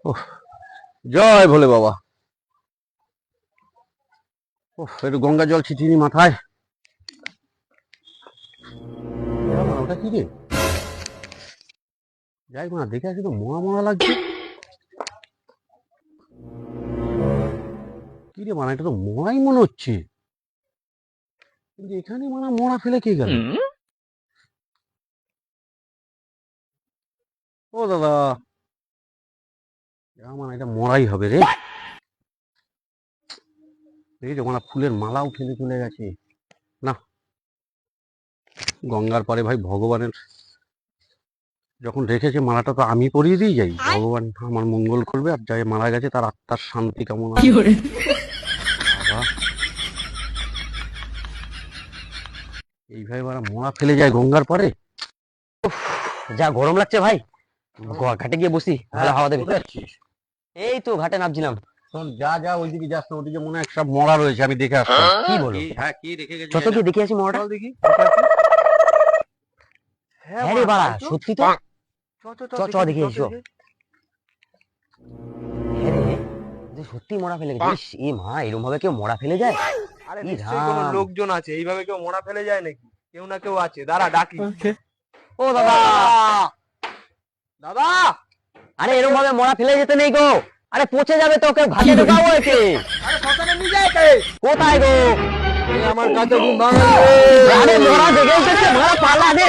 ওহ, জয় ভোলে বাবা। একটু গঙ্গা জল ছিটিয়ে নি মাথায়। ওটা কি রে? যাই মা, দেখে আসি তো মরা মরা লাগছে। কি রে মানা, এটা তো মরাই মনে হচ্ছে, কিন্তু এখানে মানা মরা ফেলে কে গেল? ও দাদা, মানা এটা মরাই হবে রে। দেখেছো মানা, ফুলের মালাও ফেলে চলে গেছে। না, গঙ্গার পারে ভাই ভগবানের যখন রেখেছে মালাটা তো আমি পরিয়ে দিয়ে যাই, ভগবান আমার মঙ্গল করবে, আর যাই মারা গেছে তার আত্মার শান্তি কামনা। বাবা, এইভাবে মারা মরা ফেলে যায় গঙ্গার পারে। যা গরম লাগছে ভাই, ঘাটে গিয়ে বসি, ভালো হাওয়া দেবে। কোথায় যাচ্ছিস? এই তো ঘাটে নামছিলাম। শোন, যা যা ওইদিকে যাস না, ওদিকে মনে হয় সব মরা রয়েছে, আমি দেখে আসতাম। কি বলো? হ্যাঁ, কি রেখে গেছে যত গিয়ে দেখে আসি মরাটা। চল দেখি। হ্যাঁ রে বাড়া, সত্যি তো। চ দেখে এসো। হ্যাঁ রে, যে সত্যি মরা ফেলে গেছিস। এ মা, এরকম ভাবে কেউ মরা ফেলে যায়? আরে ই নিশ্চয়ই কোনো রাম। লোকজন আছে, এইভাবে কেউ মরা ফেলে যায় নাকি? কেউ না কেউ আছে, দাঁড়া ডাকি। ও দাদা, দাদা, আরে এরকম ভাবে মরা ফেলে যেতে নেই গো। আরে পচে যাবে তো, কেউ ঘাটে ঢোকাও একে। আরে শ্মশানে নিয়ে যায় কে? কোথায় গো? আমার কাছে ঘুম ভাঙাল রে। আরে মরা দেখে এসেছে, মরা পালা রে।